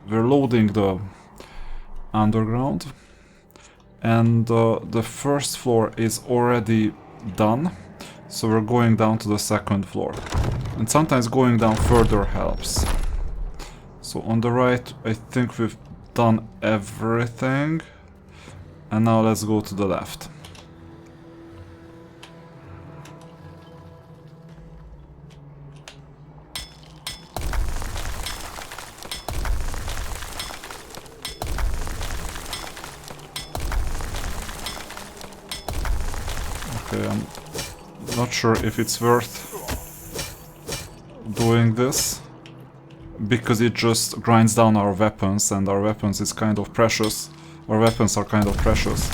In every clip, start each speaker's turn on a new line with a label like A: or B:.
A: we're loading the underground, and the first floor is already done, so we're going down to the second floor. And sometimes going down further helps. So on the right, I think we've done everything. And now let's go to the left. Okay, I'm not sure if it's worth doing this, because it just grinds down our weapons, and our weapons is kind of precious. Our weapons are kind of precious.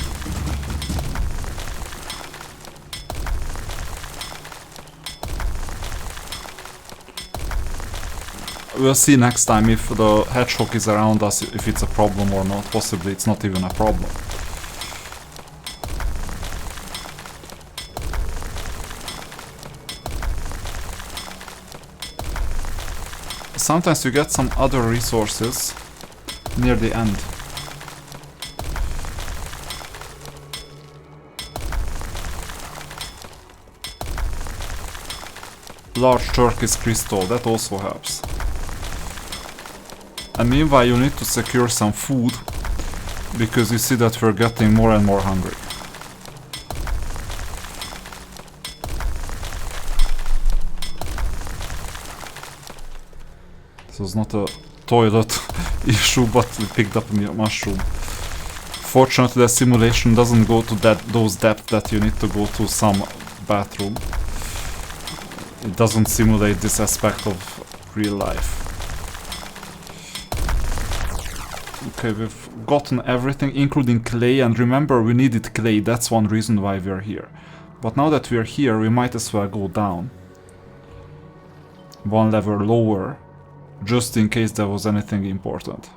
A: We'll see next time if the hedgehog is around us, if it's a problem or not. Possibly it's not even a problem. Sometimes you get some other resources near the end. Large turquoise crystal, that also helps. And meanwhile you need to secure some food, because you see that we're getting more and more hungry. This was not a toilet issue, but we picked up a mushroom. Fortunately the simulation doesn't go to those depths that you need to go to some bathroom. It doesn't simulate this aspect of real life. Okay, we've gotten everything, including clay, and remember we needed clay, that's one reason why we're here. But now that we're here, we might as well go down one level lower, just in case there was anything important.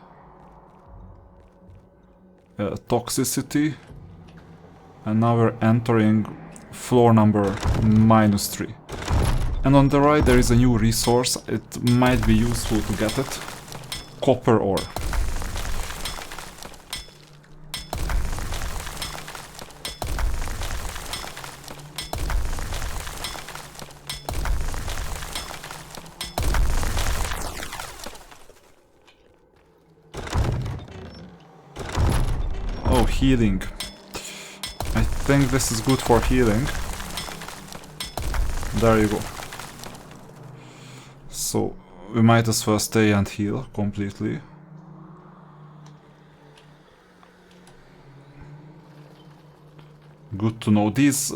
A: Toxicity. And now we're entering floor number -3. And on the right there is a new resource. It might be useful to get it. Copper ore. Oh, healing. I think this is good for healing. There you go. So we might as well stay and heal completely. Good to know. These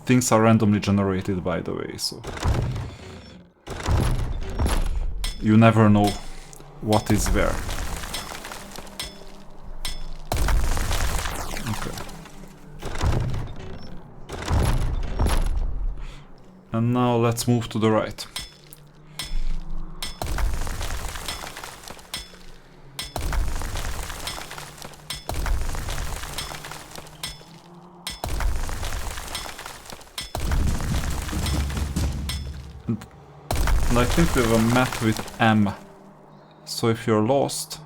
A: things are randomly generated, by the way, so you never know what is where. Okay. And now let's move to the right. And I think we have a map with M. So if you're lost,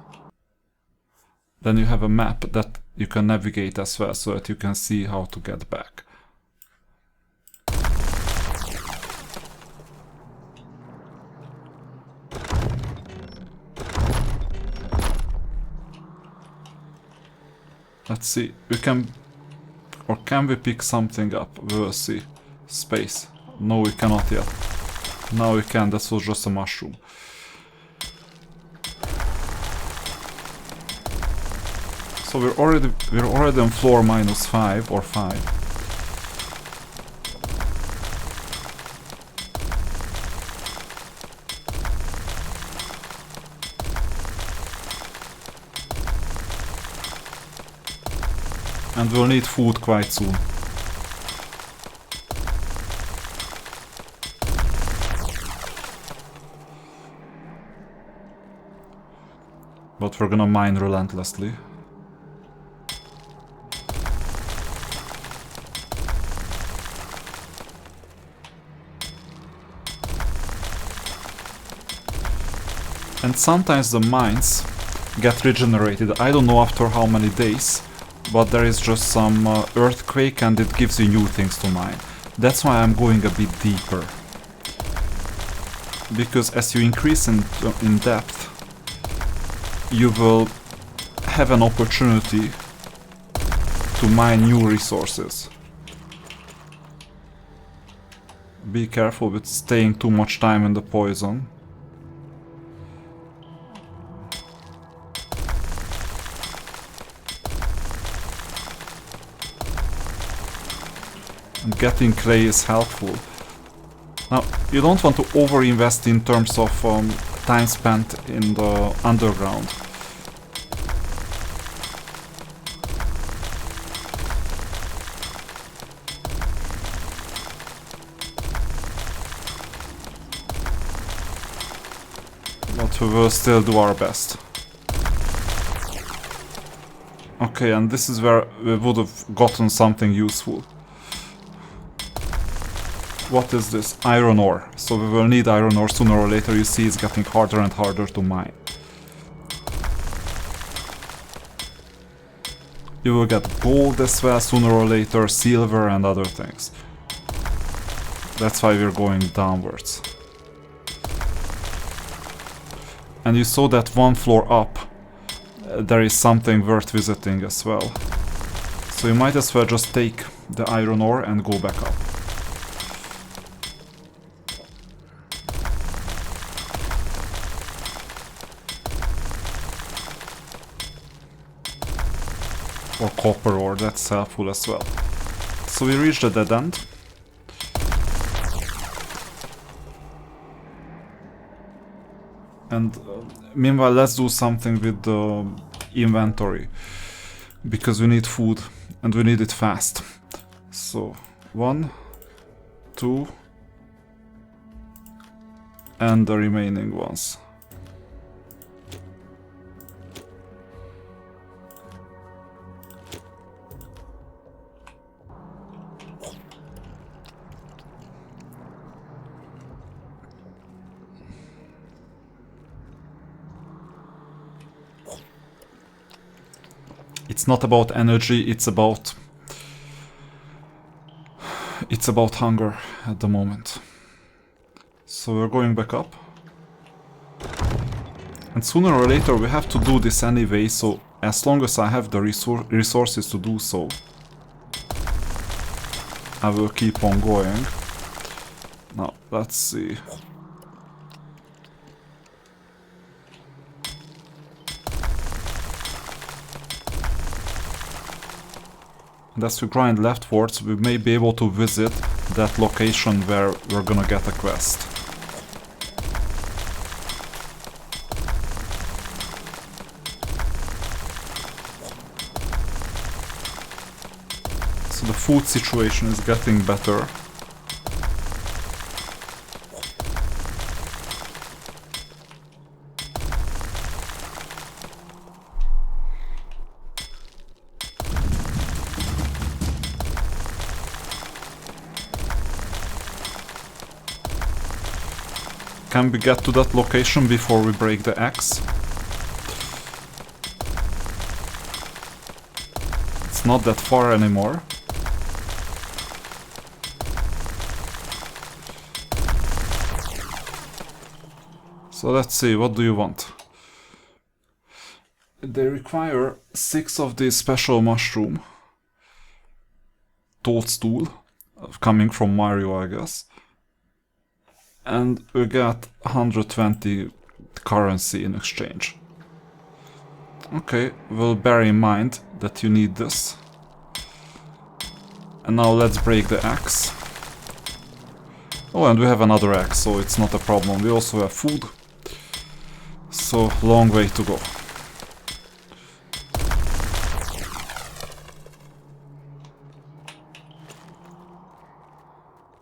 A: then you have a map that you can navigate as well, so that you can see how to get back. Let's see, we can... or can we pick something up? We will see. Space. No, we cannot yet. Now we can, this was just a mushroom. So we're already on floor -5 or 5. And we'll need food quite soon. But we're gonna mine relentlessly. And sometimes the mines get regenerated. I don't know after how many days, but there is just some earthquake and it gives you new things to mine. That's why I'm going a bit deeper. Because as you increase in depth, you will have an opportunity to mine new resources. Be careful with staying too much time in the poison. And getting clay is helpful. Now, you don't want to overinvest in terms of time spent in the underground. But we will still do our best. Okay, and this is where we would have gotten something useful. What is this? Iron ore. So we will need iron ore sooner or later. You see it's getting harder and harder to mine. You will get gold as well sooner or later, silver and other things. That's why we're going downwards. And you saw that one floor up, there is something worth visiting as well. So you might as well just take the iron ore and go back up. Or copper ore, that's helpful as well. So we reached the dead end. And meanwhile, let's do something with the inventory. Because we need food, and we need it fast. So, 1, 2, and the remaining ones. It's not about energy, it's about hunger at the moment. So we're going back up. And sooner or later we have to do this anyway, so as long as I have the resources to do so, I will keep on going. Now, let's see. And as we grind leftwards, we may be able to visit that location where we're gonna get a quest. So the food situation is getting better. Can we get to that location before we break the axe? It's not that far anymore. So let's see, what do you want? They require 6 of these special mushroom. Toadstool, coming from Mario, I guess. And we got 120 currency in exchange. Okay, we'll bear in mind that you need this. And now let's break the axe. Oh, and we have another axe, so it's not a problem. We also have food. So, long way to go.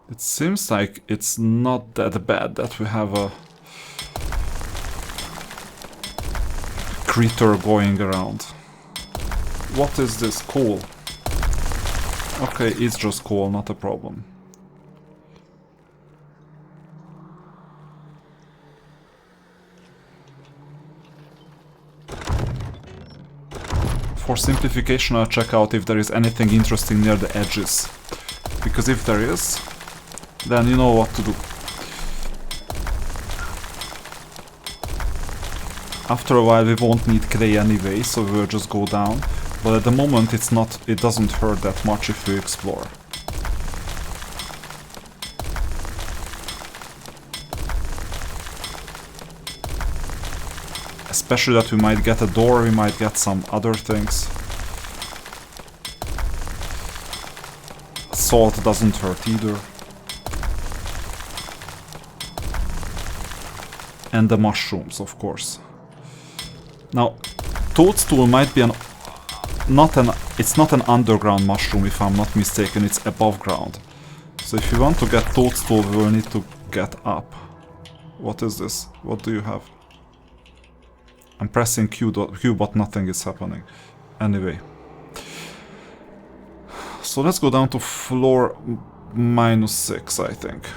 A: It seems like it's not that bad that we have a creature going around. What is this? Coal. Okay, it's just coal, not a problem. For simplification, I'll check out if there is anything interesting near the edges. Because if there is, then you know what to do. After a while we won't need clay anyway, so we'll just go down. But at the moment it doesn't hurt that much if we explore. Especially that we might get a door, we might get some other things. Salt doesn't hurt either. And the mushrooms, of course. Now, toadstool might be it's not an underground mushroom if I'm not mistaken, it's above ground. So if you want to get toadstool, we will need to get up. What is this? What do you have? I'm pressing Q, but nothing is happening. Anyway. So let's go down to floor -6, I think.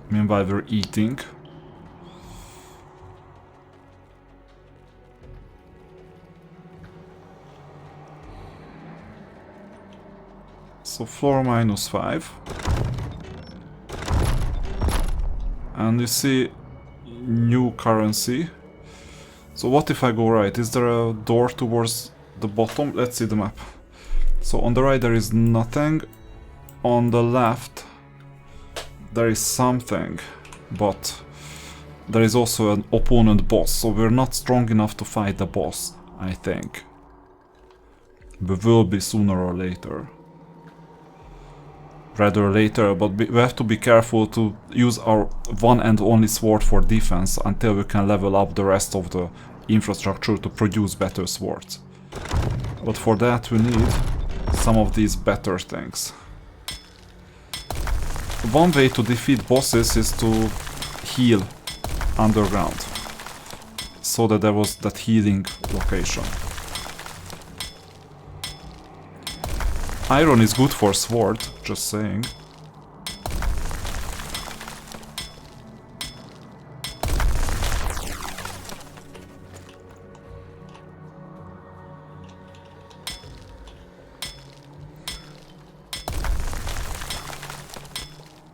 A: Meanwhile, we're eating. So floor -5. And you see new currency. So what if I go right? Is there a door towards the bottom? Let's see the map. So on the right there is nothing. On the left there is something, but there is also an opponent boss, so we're not strong enough to fight the boss, I think. We will be sooner or later. Rather later, but we have to be careful to use our one and only sword for defense until we can level up the rest of the infrastructure to produce better swords. But for that we need some of these better things. One way to defeat bosses is to heal underground, so that there was that healing location. Iron is good for sword, just saying.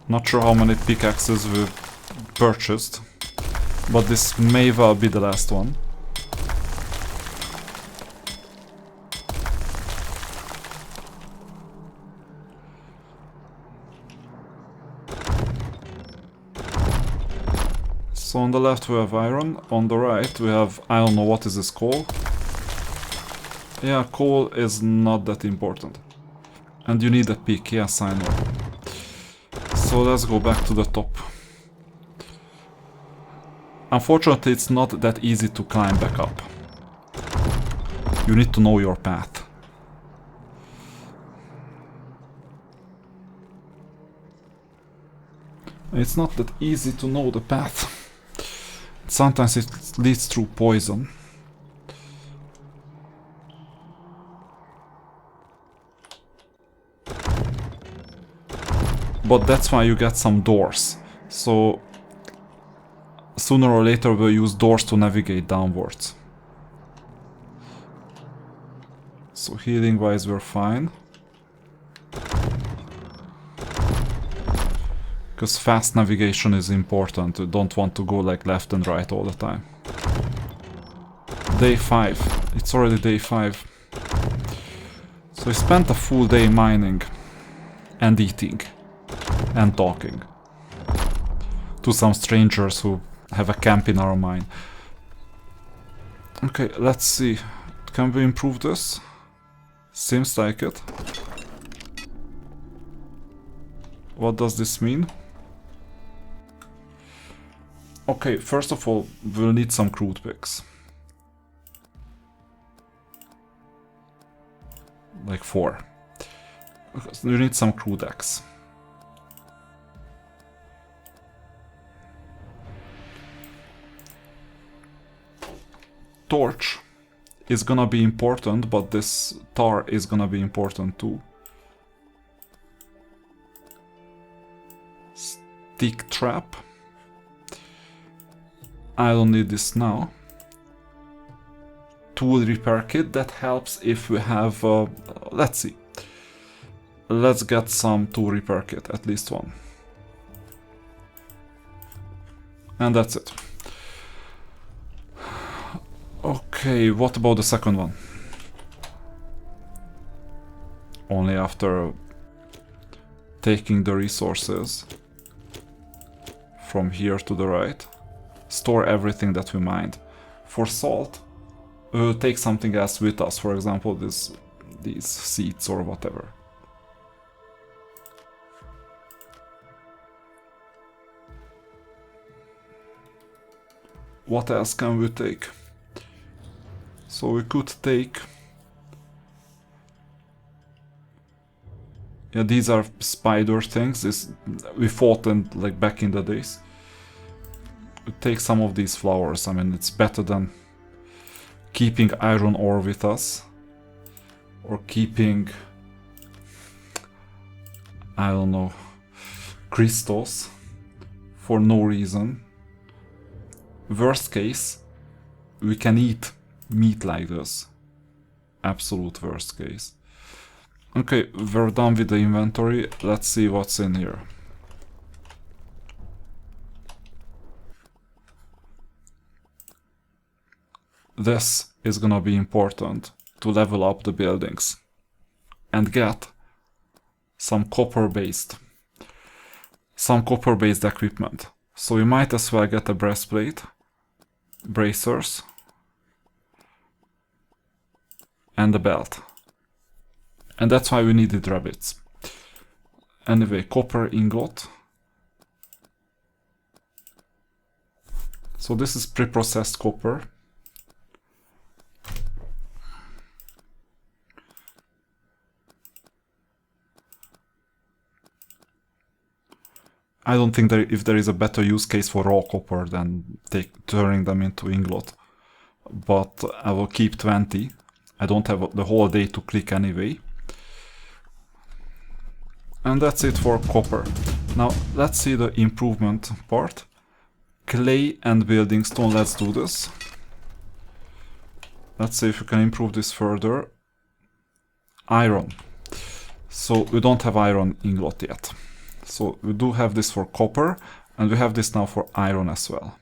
A: Not sure how many pickaxes we've purchased, but this may well be the last one. So on the left we have iron, on the right we have, I don't know what is this, coal? Yeah, coal is not that important. And you need a pick, yes I know. So let's go back to the top. Unfortunately it's not that easy to climb back up. You need to know your path. It's not that easy to know the path. Sometimes it leads through poison. But that's why you get some doors. So sooner or later we'll use doors to navigate downwards. So healing wise we're fine. Because fast navigation is important. You don't want to go like left and right all the time. Day 5. It's already day 5. So we spent a full day mining and eating and talking to some strangers who have a camp in our mine. Okay, let's see. Can we improve this? Seems like it. What does this mean? Okay, first of all, we'll need some crude picks. Like 4. You need some crude axe. Torch is gonna be important, but this tar is gonna be important too. stick trap. I don't need this now. Tool repair kit, that helps if we have, let's see. Let's get some tool repair kit, at least one. And that's it. Okay, what about the second one? Only after taking the resources from here to the right. Store everything that we mined. For salt, we'll take something else with us, for example these seeds or whatever. What else can we take? So we could take... Yeah, these are spider things. We fought them like back in the days. We take some of these flowers. I mean, it's better than keeping iron ore with us. Or keeping... I don't know... crystals. For no reason. Worst case, we can eat meat like this. Absolute worst case. Okay, we're done with the inventory. Let's see what's in here. This is gonna be important to level up the buildings and get some copper-based equipment. So we might as well get a breastplate, bracers, and a belt. And that's why we needed rabbits. Anyway, copper ingot. So this is pre-processed copper. I don't think if there is a better use case for raw copper than turning them into ingot. But I will keep 20. I don't have the whole day to click anyway. And that's it for copper. Now let's see the improvement part. Clay and building stone, let's do this. Let's see if we can improve this further. Iron. So we don't have iron ingot yet. So we do have this for copper, and we have this now for iron as well.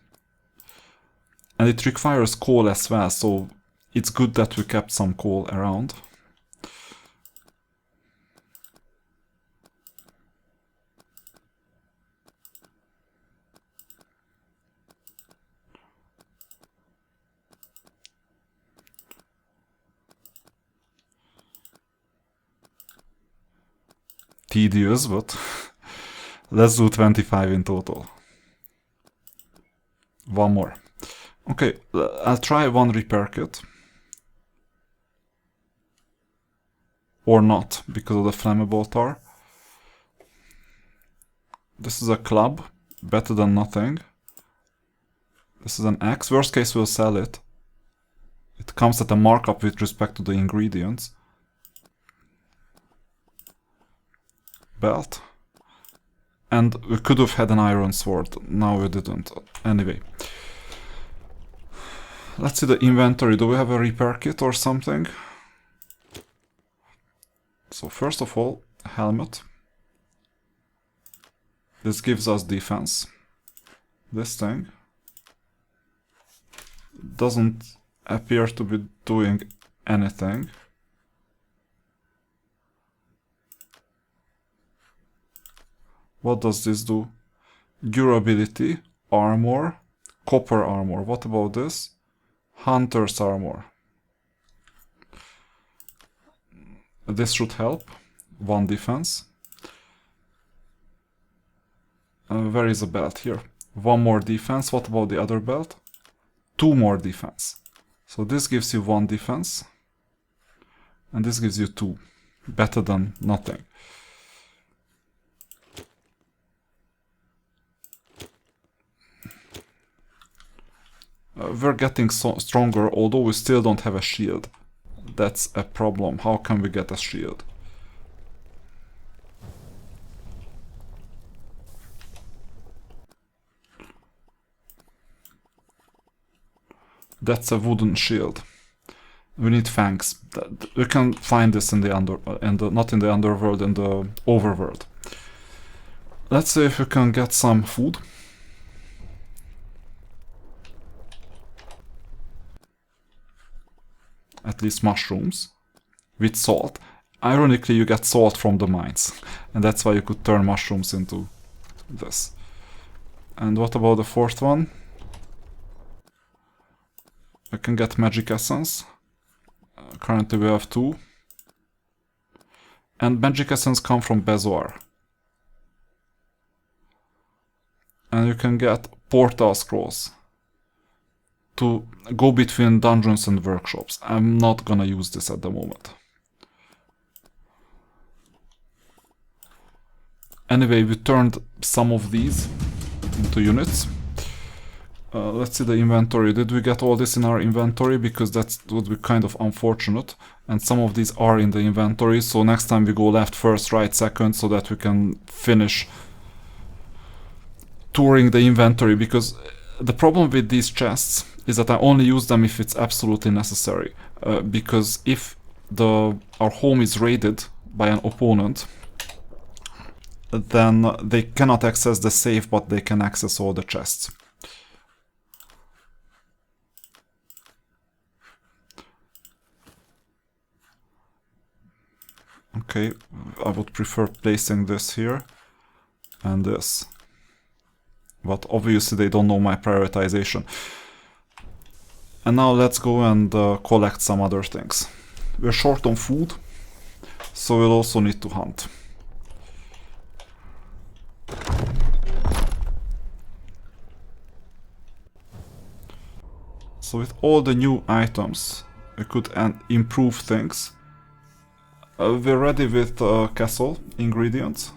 A: And it requires coal as well, so it's good that we kept some coal around. Tedious, but let's do 25 in total. One more. Okay, I'll try one repair kit. Or not, because of the flammable tar. This is a club, better than nothing. This is an axe. Worst case, we'll sell it. It comes at a markup with respect to the ingredients. Belt. And we could have had an iron sword. Now we didn't. Anyway. Let's see the inventory. Do we have a repair kit or something? So first of all, helmet. This gives us defense. This thing doesn't appear to be doing anything. What does this do? Durability, armor, copper armor. What about this? Hunter's armor. This should help. One defense. Where is a belt? Here. One more defense. What about the other belt? Two more defense. So this gives you one defense. And this gives you two. Better than nothing. We're getting stronger, although we still don't have a shield. That's a problem. How can we get a shield? That's a wooden shield. We need fangs. We can find this in the not in the underworld, in the overworld. Let's see if we can get some food. At least mushrooms. With salt. Ironically, you get salt from the mines. And that's why you could turn mushrooms into this. And what about the fourth one? I can get magic essence. Currently we have 2. And magic essence come from Bezoar. And you can get portal scrolls to go between dungeons and workshops. I'm not gonna use this at the moment. Anyway, we turned some of these into units. Let's see the inventory. Did we get all this in our inventory? Because that would be kind of unfortunate. And some of these are in the inventory, so next time we go left first, right second, so that we can finish touring the inventory. Because the problem with these chests is that I only use them if it's absolutely necessary. Because if our home is raided by an opponent, then they cannot access the safe, but they can access all the chests. Okay, I would prefer placing this here and this. But obviously they don't know my prioritization. And now let's go and collect some other things. We're short on food, so we'll also need to hunt. So with all the new items, we could improve things. We're ready with castle ingredients.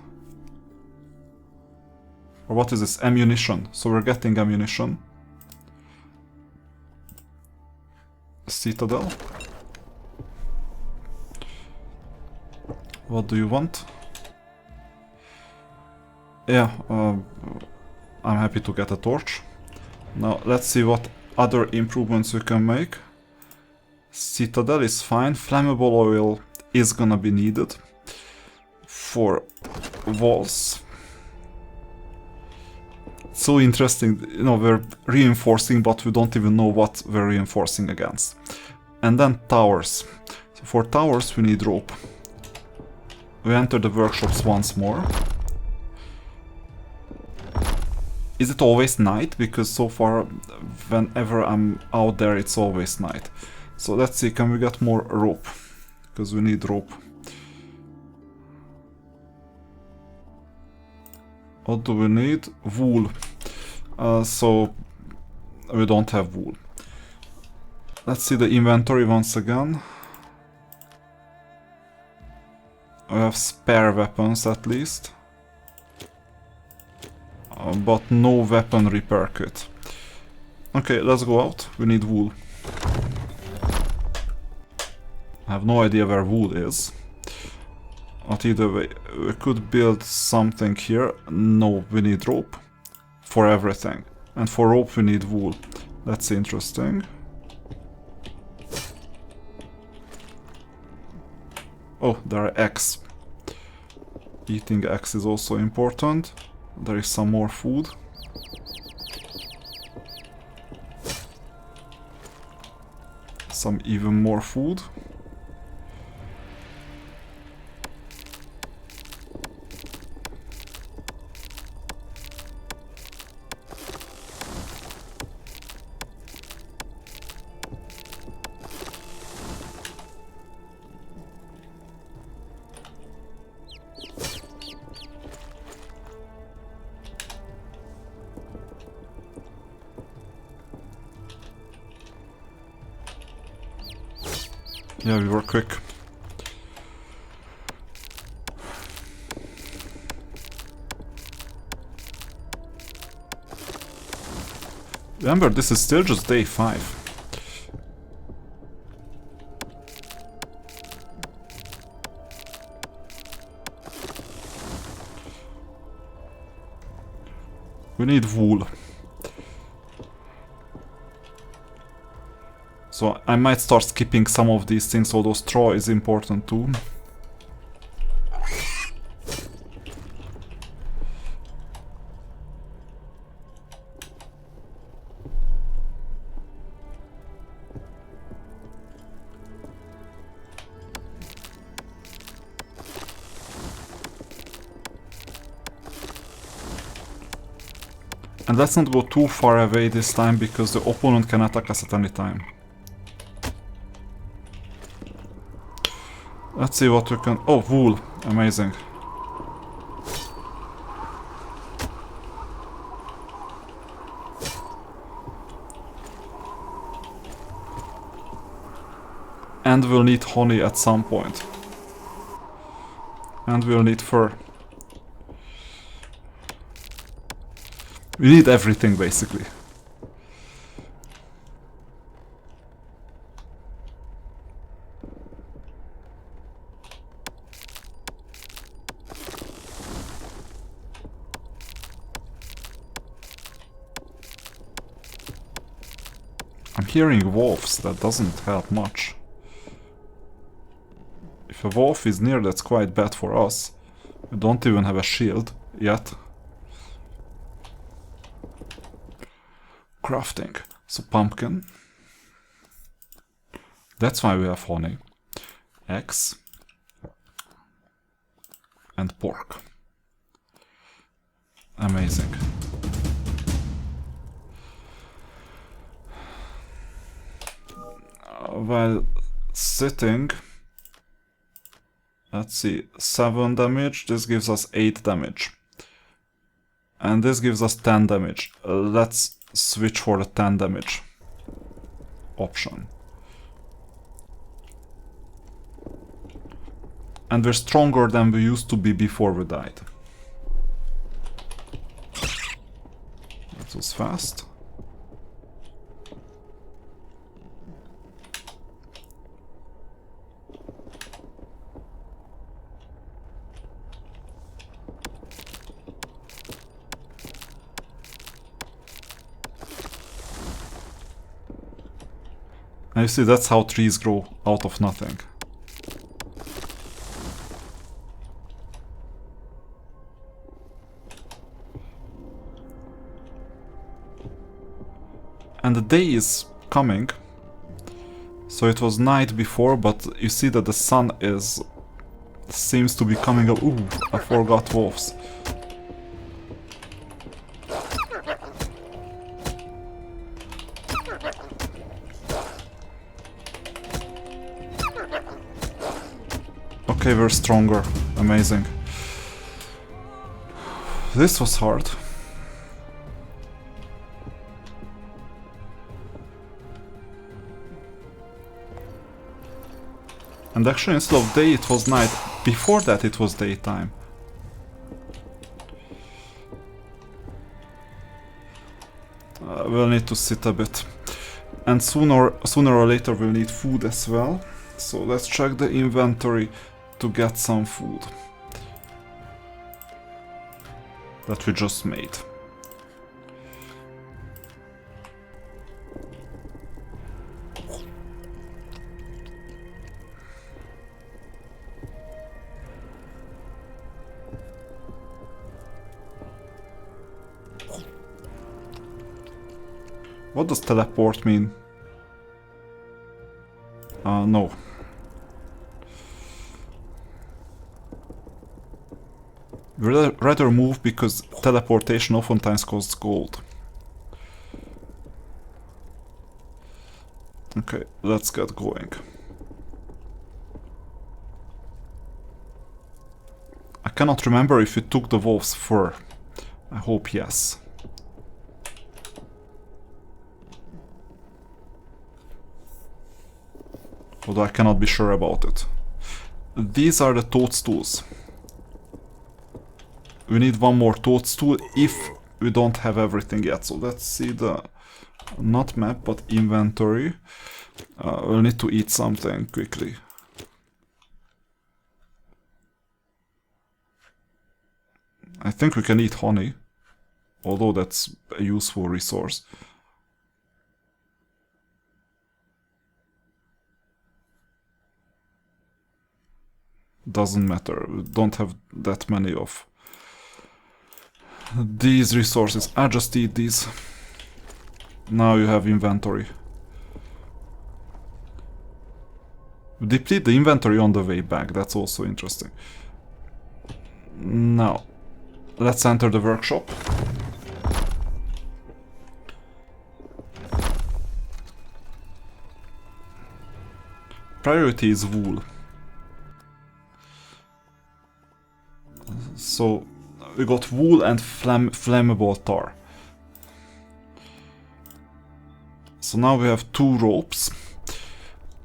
A: Or what is this? Ammunition. So we're getting ammunition. Citadel. What do you want? Yeah, I'm happy to get a torch. Now let's see what other improvements we can make. Citadel is fine. Flammable oil is gonna be needed for walls. So interesting, you know, we're reinforcing, but we don't even know what we're reinforcing against. And then towers. So for towers we need rope. We enter the workshops once more. Is it always night? Because so far, whenever I'm out there, it's always night. So let's see, can we get more rope? Because we need rope. What do we need? Wool. So we don't have wool. Let's see the inventory once again. We have spare weapons at least. But no weapon repair kit. Okay, let's go out. We need wool. I have no idea where wool is. But either way, we could build something here. No, we need rope for everything. And for rope we need wool. That's interesting. Oh, there are eggs. Eating eggs is also important. There is some more food. Some even more food. Yeah, we were quick. Remember, this is still just day 5. We need wool. So I might start skipping some of these things, although straw is important too. And let's not go too far away this time, because the opponent can attack us at any time. Let's see what we can... Oh, wool! Amazing. And we'll need honey at some point. And we'll need fur. We need everything, basically. I'm hearing wolves, that doesn't help much. If a wolf is near, that's quite bad for us. We don't even have a shield yet. Crafting. So pumpkin. That's why we have honey. Eggs. And pork. Amazing. While sitting, let's see, 7 damage, this gives us 8 damage. And this gives us 10 damage. Let's switch for the 10 damage option. And we're stronger than we used to be before we died. That was fast. And you see, that's how trees grow out of nothing. And the day is coming. So it was night before, but you see that the sun seems to be coming up. Ooh, I forgot wolves. Okay, we're stronger. Amazing. This was hard. And actually, instead of day, it was night. Before that, it was daytime. We'll need to sit a bit. And sooner or later, we'll need food as well. So let's check the inventory to get some food that we just made. What does teleport mean? No. We'd rather move because teleportation oftentimes costs gold. Okay, let's get going. I cannot remember if you took the wolf's fur. I hope yes. Although I cannot be sure about it. These are the toadstools. We need one more toadstool if we don't have everything yet. So let's see the, not map, but inventory. We'll need to eat something quickly. I think we can eat honey, although that's a useful resource. doesn't matter. We don't have that many of these resources. I just eat these. Now you have inventory. Deplete the inventory on the way back. That's also interesting. Now, let's enter the workshop. Priority is wool. So, we got wool and flammable tar. So now we have 2 ropes.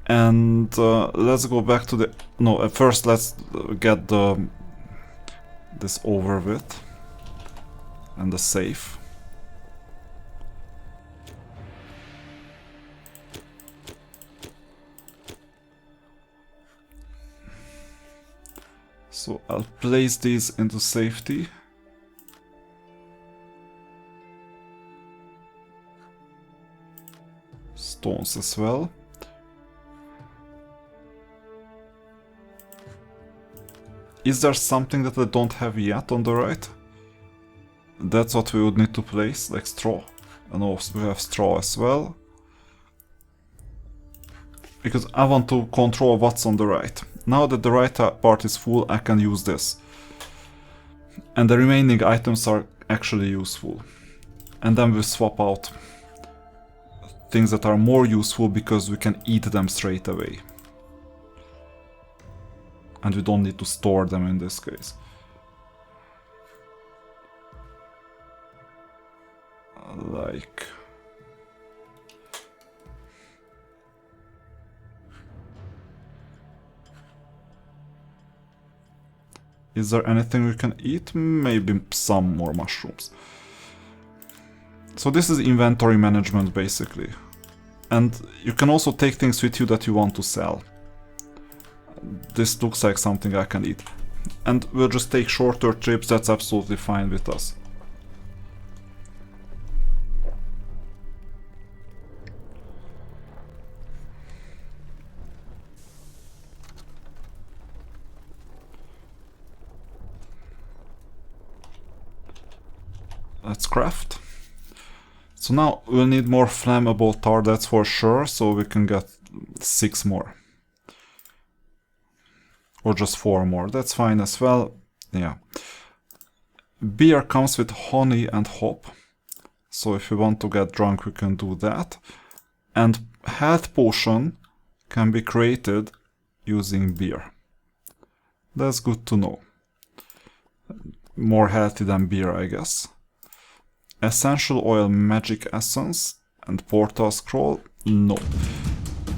A: And let's go back to the... No, first let's get this over with. And the safe. So I'll place these into safety. Stones as well. Is there something that I don't have yet on the right? That's what we would need to place, like straw. And also we have straw as well. Because I want to control what's on the right. Now that the right part is full, I can use this. And the remaining items are actually useful. And then we swap out things that are more useful because we can eat them straight away. And we don't need to store them in this case. Like... Is there anything we can eat? Maybe some more mushrooms. So this is inventory management basically. And you can also take things with you that you want to sell. This looks like something I can eat. And we'll just take shorter trips, that's absolutely fine with us. Let's craft. So now we'll need more flammable tar, that's for sure, so we can get 6 more. Or just 4 more, that's fine as well. Yeah. Beer comes with honey and hop. So if we want to get drunk, we can do that. And health potion can be created using beer. That's good to know. More healthy than beer, I guess. Essential oil magic essence and portal scroll? No.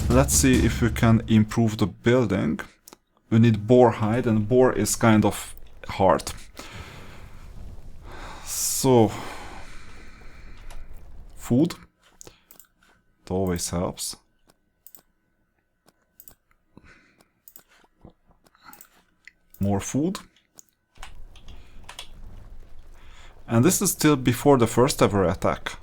A: Let's see if we can improve the building. We need boar hide, and boar is kind of hard. So... food. It always helps. More food. And this is still before the first ever attack.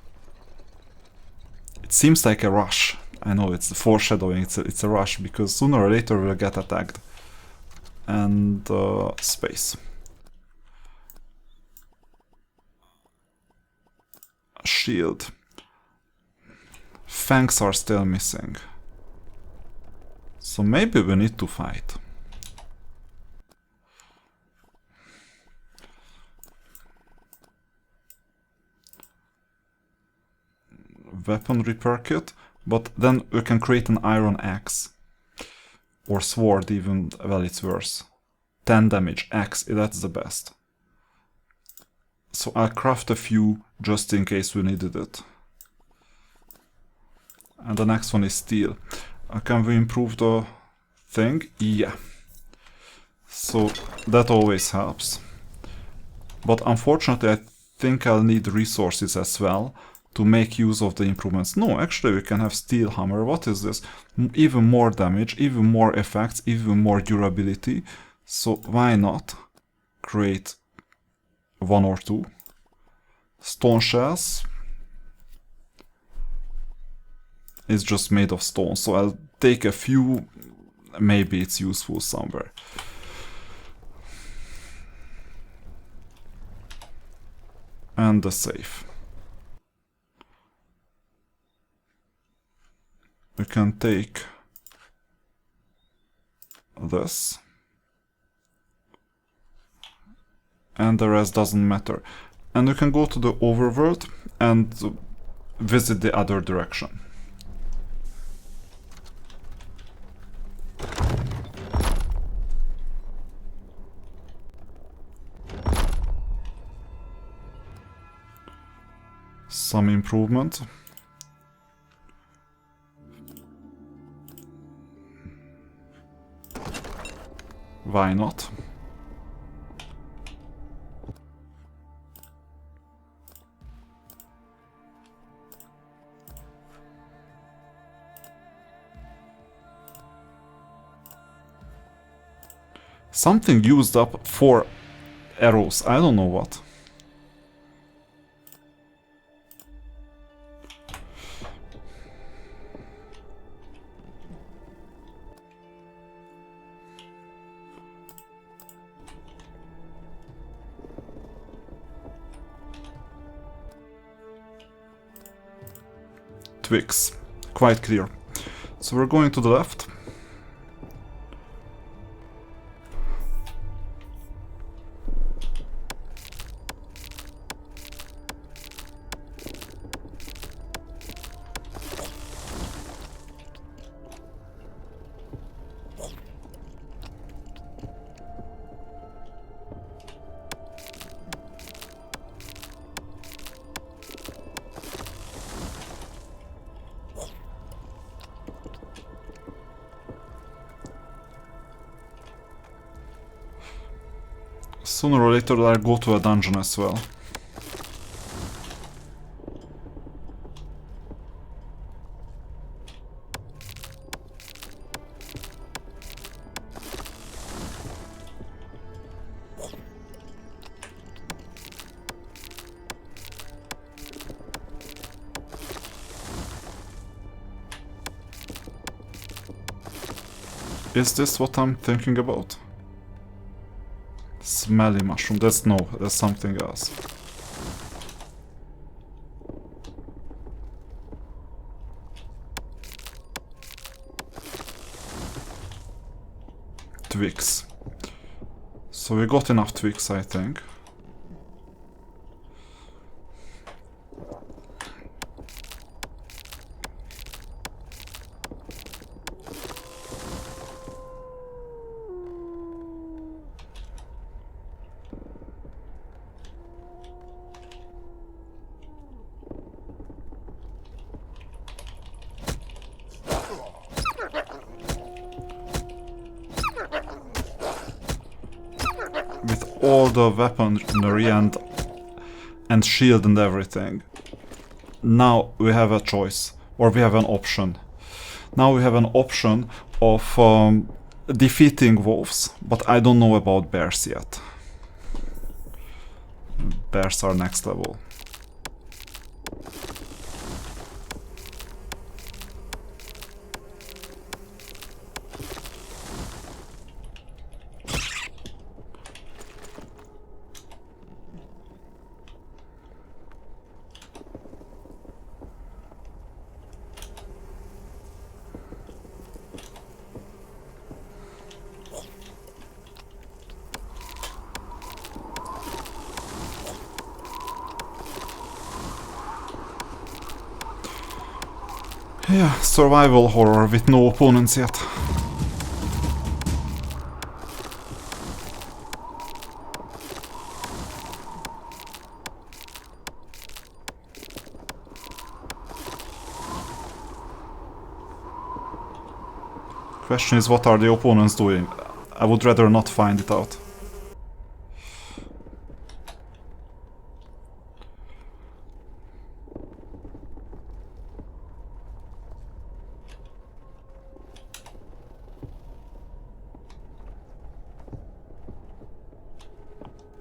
A: It seems like a rush. I know it's the foreshadowing, it's a rush, because sooner or later we'll get attacked. And space. Shield. Fangs are still missing. So maybe we need to fight. Weapon repair kit, but then we can create an iron axe. Or sword even, well, it's worse. 10 damage, axe, that's the best. So I'll craft a few just in case we needed it. And the next one is steel. Can we improve the thing? Yeah. So that always helps. But unfortunately I think I'll need resources as well to make use of the improvements. No, actually we can have steel hammer. What is this? Even more damage, even more effects, even more durability. So why not create 1 or 2 stone shells? It's just made of stone, so I'll take a few. Maybe it's useful somewhere. and the safe. We can take this, and the rest doesn't matter. And we can go to the overworld and visit the other direction. Some improvement. Why not? Something used up 4 arrows, I don't know what. Twigs, quite clear. So we're going to the left. Sooner or later I'll go to a dungeon as well. Is this what I'm thinking about? Smelly mushroom. That's something else. Twigs. So we got enough twigs, I think. With all the weaponry and shield and everything. Now we have a choice, or we have an option. Now we have an option of defeating wolves, but I don't know about bears yet. Bears are next level. Yeah, survival horror with no opponents yet. Question is, what are the opponents doing? I would rather not find it out.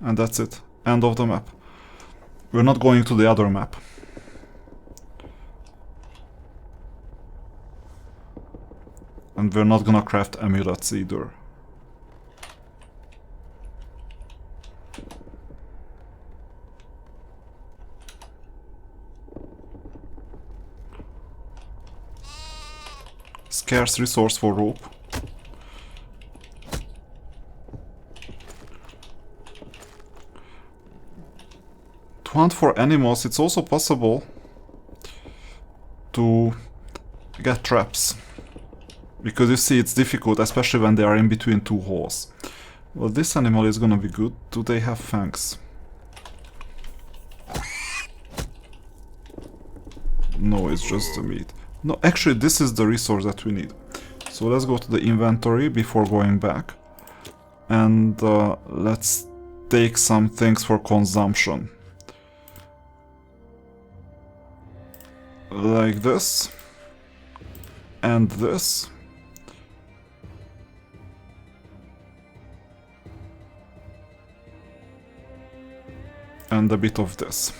A: And that's it. End of the map. We're not going to the other map. And we're not gonna craft amulets either. scarce resource for rope. To hunt for animals, it's also possible to get traps. Because you see, it's difficult, especially when they are in between two holes. Well, this animal is gonna be good. Do they have fangs? No, it's just the meat. No, actually, this is the resource that we need. So let's go to the inventory before going back. And let's take some things for consumption. Like this. And this. And a bit of this.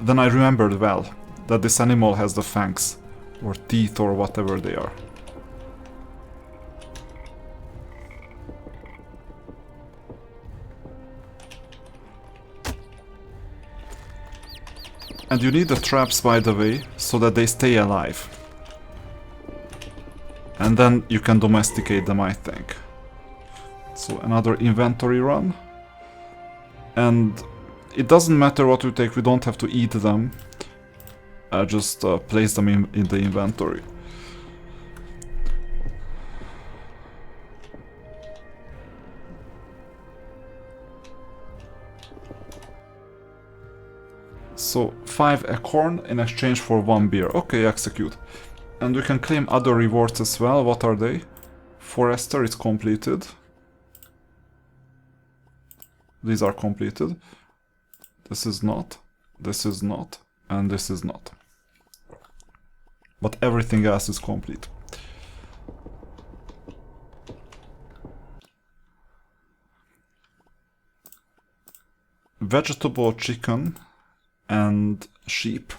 A: Then I remembered well that this animal has the fangs, or teeth, or whatever they are. And you need the traps, by the way, so that they stay alive. And then you can domesticate them, I think. So another inventory run. And it doesn't matter what we take, we don't have to eat them. I just place them in the inventory. So 5 acorn in exchange for 1 beer. Okay, execute. And we can claim other rewards as well. What are they? Forester is completed. These are completed. This is not, and this is not. But everything else is complete. Vegetable, chicken, and sheep.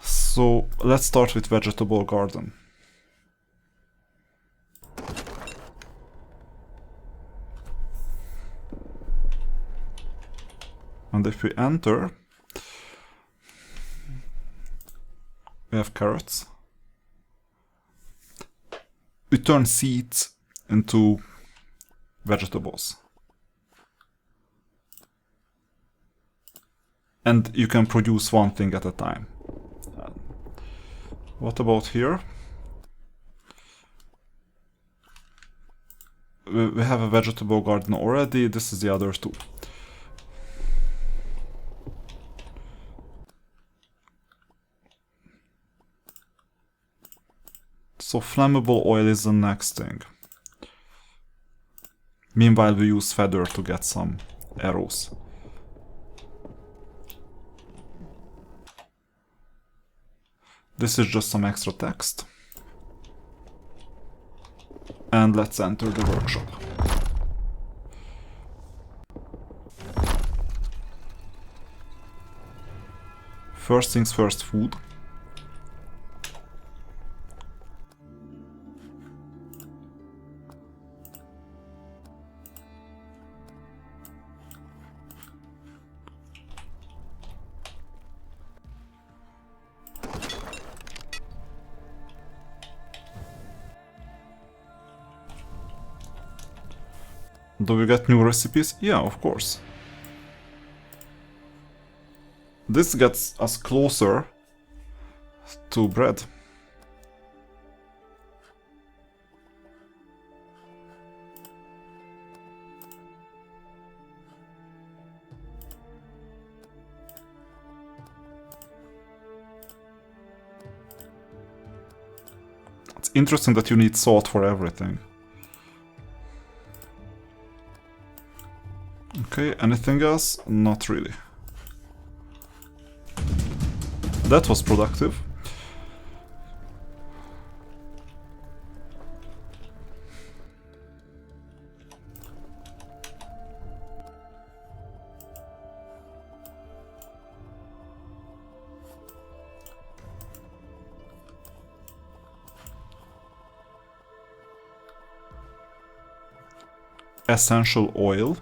A: So let's start with vegetable garden. And if we enter, we have carrots. We turn seeds into vegetables. And you can produce one thing at a time. What about here? We have a vegetable garden already. This is the other two. So flammable oil is the next thing. Meanwhile, we use feather to get some arrows. This is just some extra text. And let's enter the workshop. First things first, food. Do we get new recipes? Yeah, of course. This gets us closer to bread. It's interesting that you need salt for everything. Okay, anything else? Not really. That was productive. Essential oil.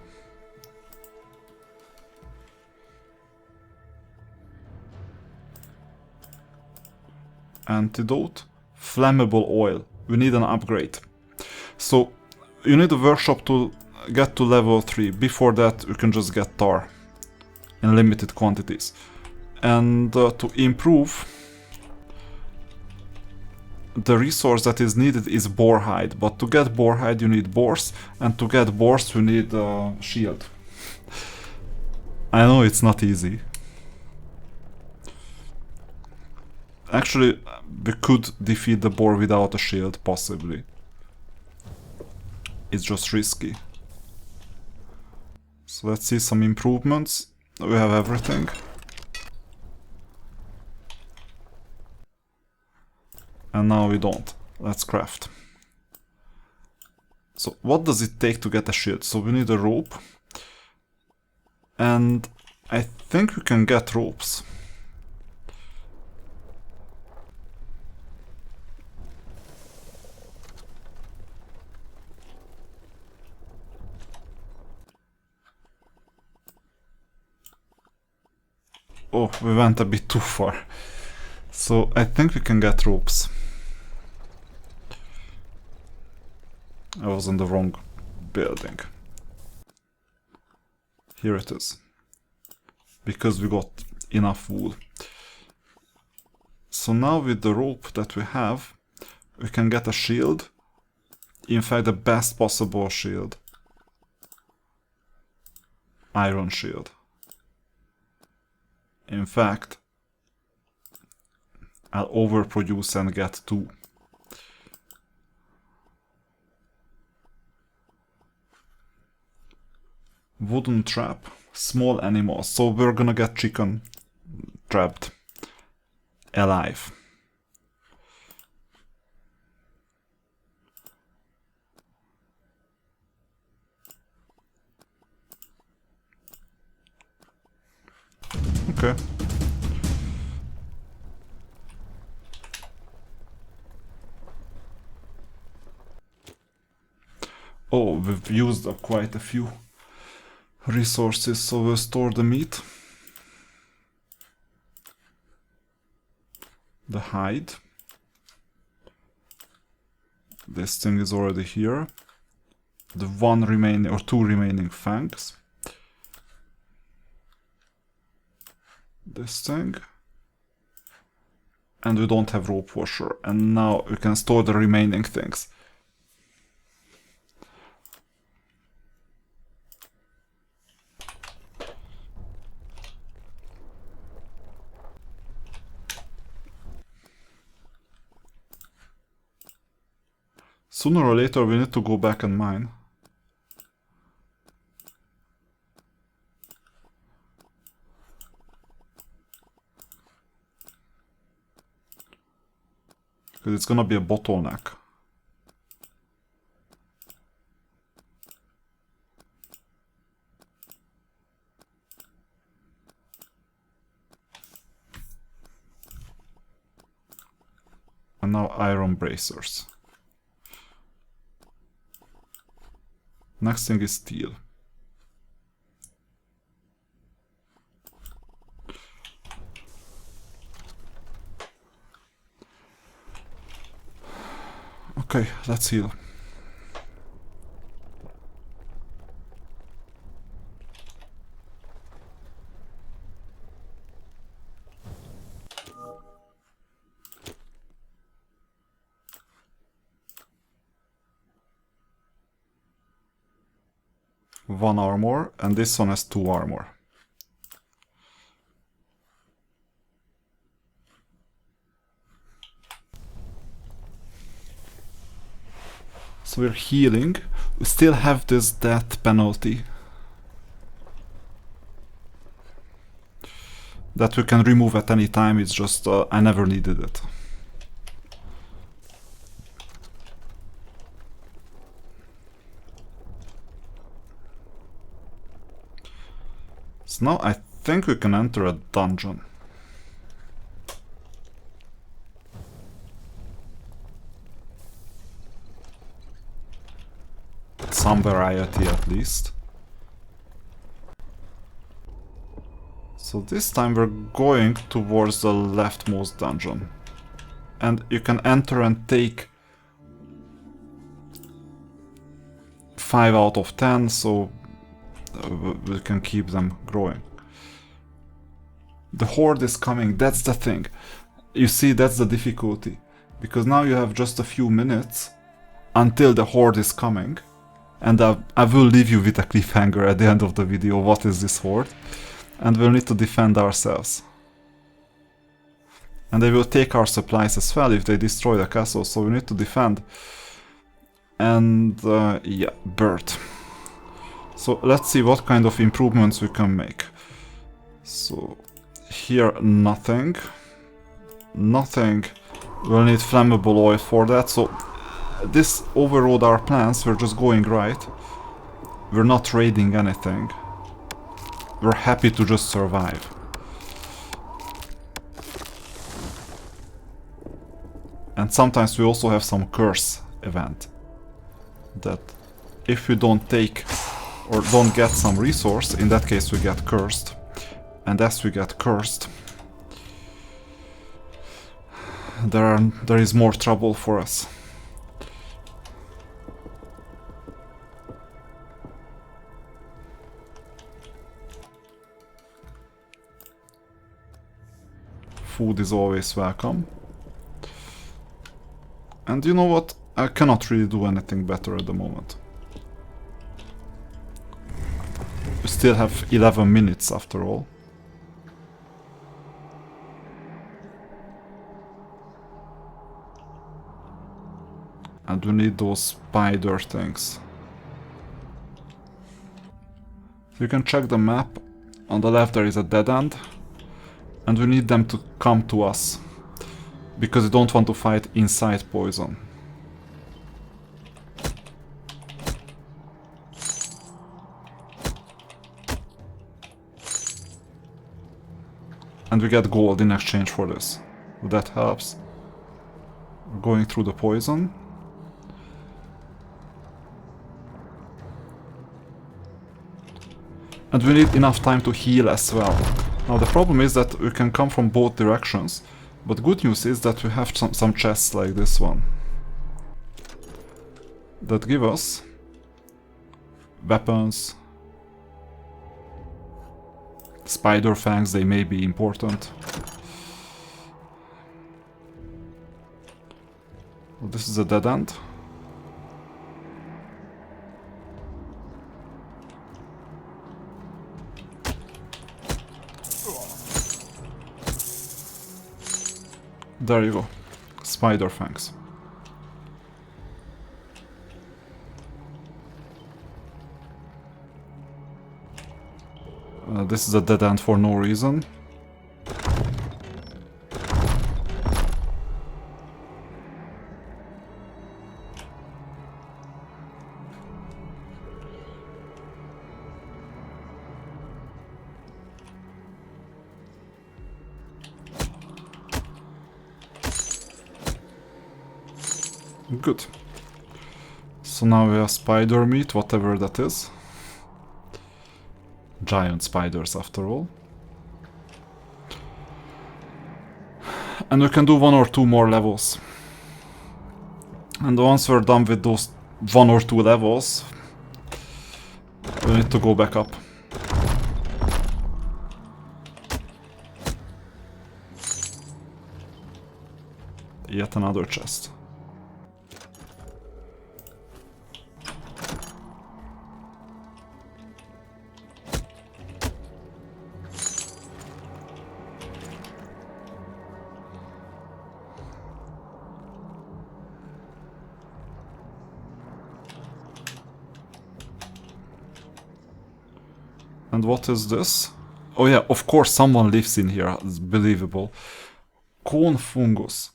A: Antidote. Flammable oil. We need an upgrade. So you need a workshop to get to level 3. Before that you can just get tar in limited quantities. And to improve, the resource that is needed is boar hide. But to get boar hide you need boars, and to get boars you need a shield. I know it's not easy. Actually, we could defeat the boar without a shield, possibly. It's just risky. So let's see some improvements. We have everything. And now we don't. Let's craft. So what does it take to get a shield? So we need a rope. And I think we can get ropes. Oh, we went a bit too far. So I think we can get ropes. I was in the wrong building. Here it is. Because we got enough wool. So now with the rope that we have, we can get a shield. In fact, the best possible shield. Iron shield. In fact, I'll overproduce and get 2. Wooden trap, small animals. So we're gonna get chicken trapped alive. Okay. Oh, we've used up quite a few resources, so we'll store the meat. The hide. This thing is already here. The 1 remaining or 2 remaining fangs. This thing. And we don't have rope washer. And now we can store the remaining things. Sooner or later we need to go back and mine. Because it's gonna be a bottleneck. And now iron bracers. Next thing is steel. Okay, let's heal. One armor, and this one has 2 armor. So we're healing. We still have this death penalty that we can remove at any time. It's just I never needed it. So now I think we can enter a dungeon. Some variety at least. So this time we're going towards the leftmost dungeon. and you can enter and take 5 out of 10, so we can keep them growing. The horde is coming, that's the thing. You see, that's the difficulty. Because now you have just a few minutes until the horde is coming. And I will leave you with a cliffhanger at the end of the video, what is this horde. And we'll need to defend ourselves. And they will take our supplies as well if they destroy the castle, so we need to defend. And yeah, bird. So let's see what kind of improvements we can make. So here nothing. Nothing. We'll need flammable oil for that. So this overrode our plans. We're just going right. We're not raiding anything. We're happy to just survive. And sometimes we also have some curse event. That if we don't take or don't get some resource, in that case we get cursed. And as we get cursed, there is more trouble for us. Food is always welcome. And you know what? I cannot really do anything better at the moment. We still have 11 minutes after all. And we need those spider things. So you can check the map. On the left there is a dead end. And we need them to come to us. Because we don't want to fight inside poison. And we get gold in exchange for this. That helps. We're going through the poison. And we need enough time to heal as well. Now the problem is that we can come from both directions. But good news is that we have some chests like this one. That give us weapons. Spider fangs, they may be important. Well, this is a dead end. There you go. Spider fangs. This is a dead end for no reason. Good. So now we have spider meat, whatever that is. Giant spiders, after all. And we can do 1 or 2 more levels. And once we're done with those 1 or 2 levels, we need to go back up. Yet another chest. And what is this? Oh yeah, of course someone lives in here, it's believable. Cone fungus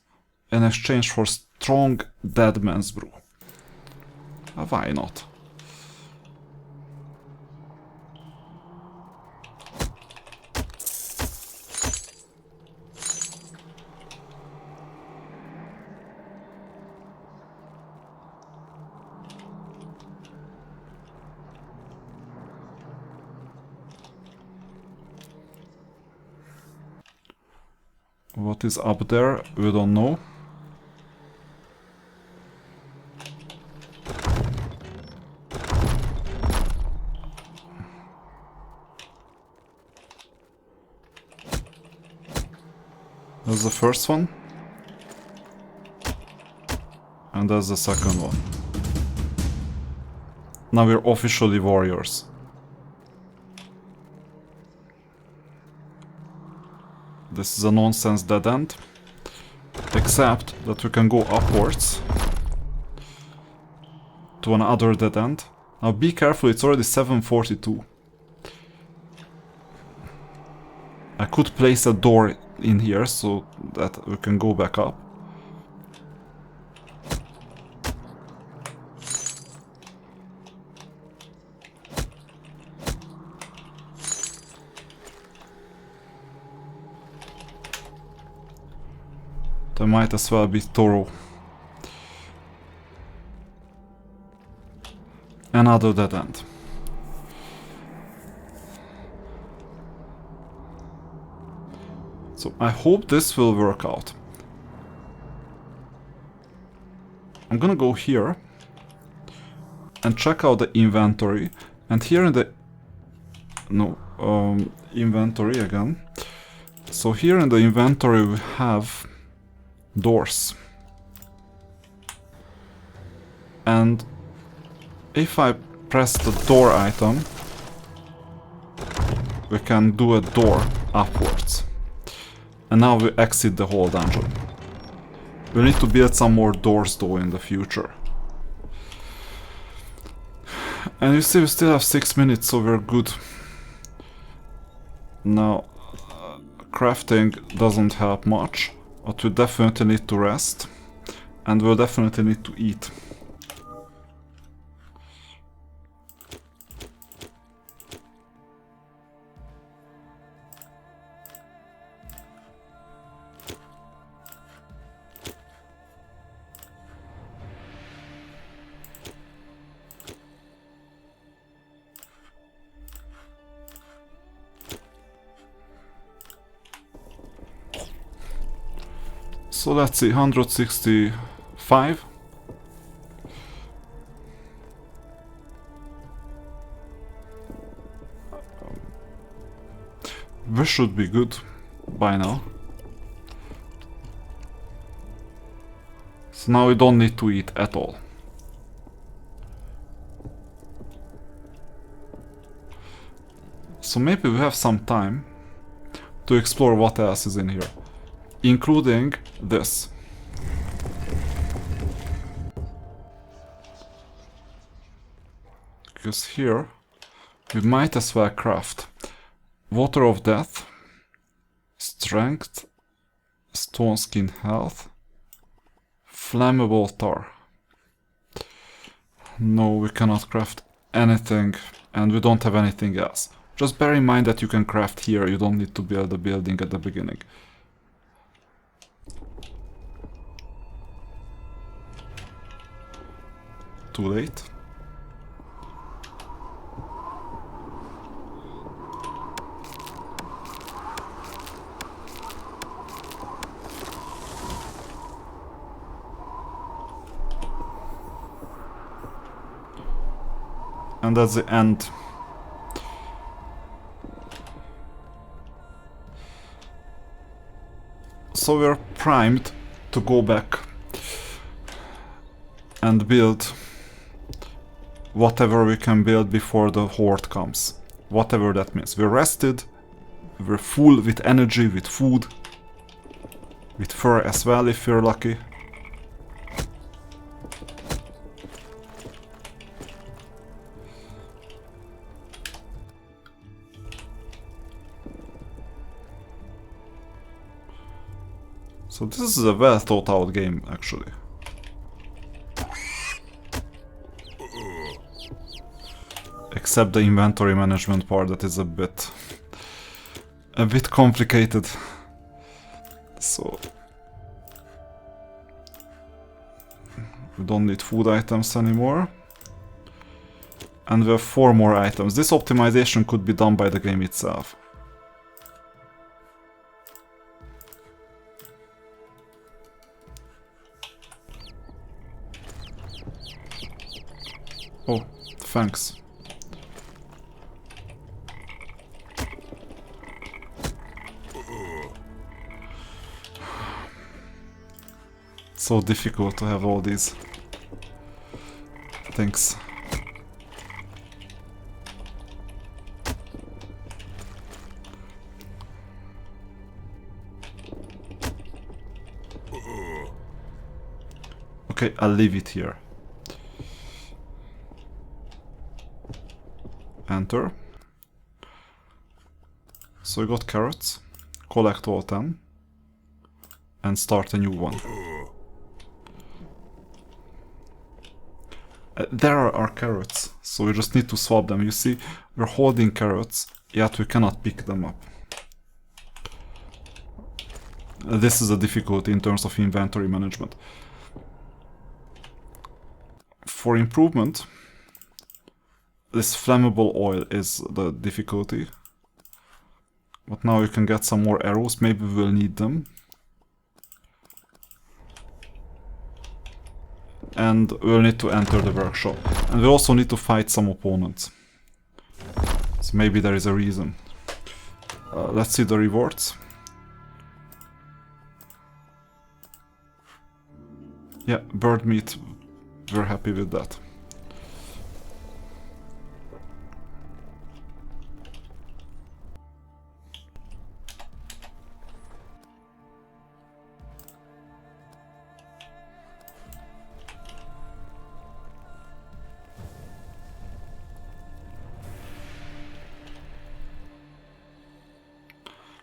A: in exchange for strong dead man's brew. Why not? What is up there? We don't know. That's the first one. And that's the second one. Now we're officially warriors. This is a nonsense dead end. Except that we can go upwards to another dead end. Now be careful, it's already 7:42. I could place a door in here so that we can go back up. I might as well be thorough. Another dead end. So I hope this will work out. I'm gonna go here and check out the inventory. And here in the inventory again. So here in the inventory we have doors. And if I press the door item, we can do a door upwards. And now we exit the whole dungeon. We need to build some more doors though in the future. And you see we still have 6 minutes, so we're good. Now, crafting doesn't help much, but we definitely need to rest. And we'll definitely need to eat. So let's see, 165. We should be good by now. So now we don't need to eat at all. So maybe we have some time to explore what else is in here. Including this. Because here we might as well craft Water of Death, Strength, Stone Skin Health, Flammable Tar. No, we cannot craft anything, and we don't have anything else. Just bear in mind that you can craft here, you don't need to build a building at the beginning. Too late. And that's the end. So we're primed to go back and build whatever we can build before the horde comes. Whatever that means. We're rested, we're full with energy, with food, with fur as well if you're lucky. So this is a well thought out game actually. Except the inventory management part, that is a bit complicated. So we don't need food items anymore. And we have 4 more items. This optimization could be done by the game itself. Oh, thanks. so difficult to have all these things. Okay, I'll leave it here. Enter. So we got carrots. Collect all 10. And start a new one. There are our carrots, so we just need to swap them. You see, we're holding carrots, yet we cannot pick them up. This is a difficulty in terms of inventory management. For improvement, this flammable oil is the difficulty. But now you can get some more arrows, maybe we'll need them. And we'll need to enter the workshop. And we'll also need to fight some opponents. So maybe there is a reason. Let's see the rewards. Yeah, bird meat. We're happy with that.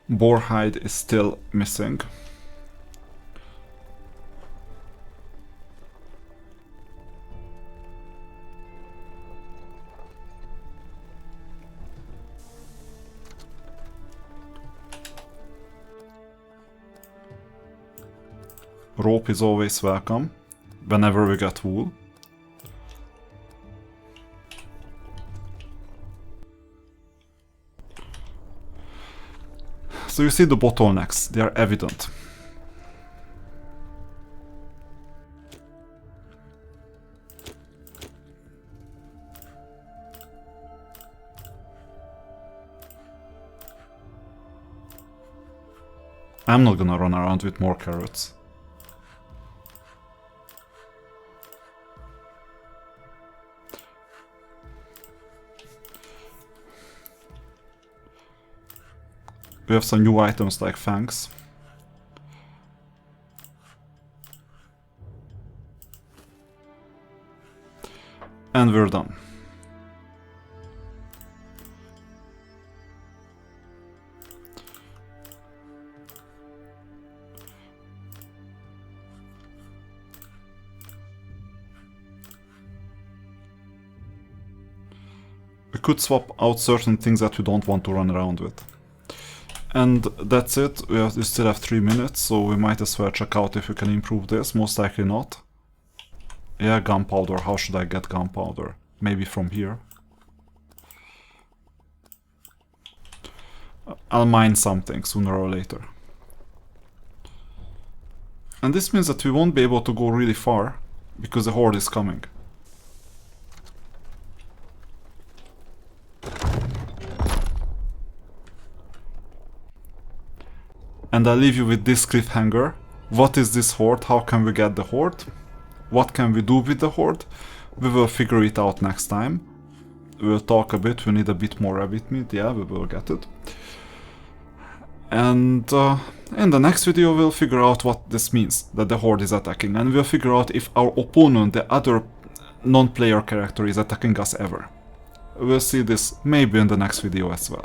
A: Boar hide is still missing. Rope is always welcome, whenever we get wool. So you see the bottlenecks, they are evident. I'm not gonna run around with more carrots. We have some new items like fangs. And we're done. We could swap out certain things that we don't want to run around with. And that's it. We still have 3 minutes, so we might as well check out if we can improve this. Most likely not. Yeah, gunpowder. How should I get gunpowder? Maybe from here. I'll mine something sooner or later. And this means that we won't be able to go really far, because the horde is coming. And I'll leave you with this cliffhanger. What is this horde? How can we get the horde? What can we do with the horde? We will figure it out next time. We'll talk a bit. We need a bit more rabbit meat. Yeah, we will get it. And in the next video we'll figure out what this means, that the horde is attacking. And we'll figure out if our opponent, the other non-player character, is attacking us ever. We'll see this maybe in the next video as well.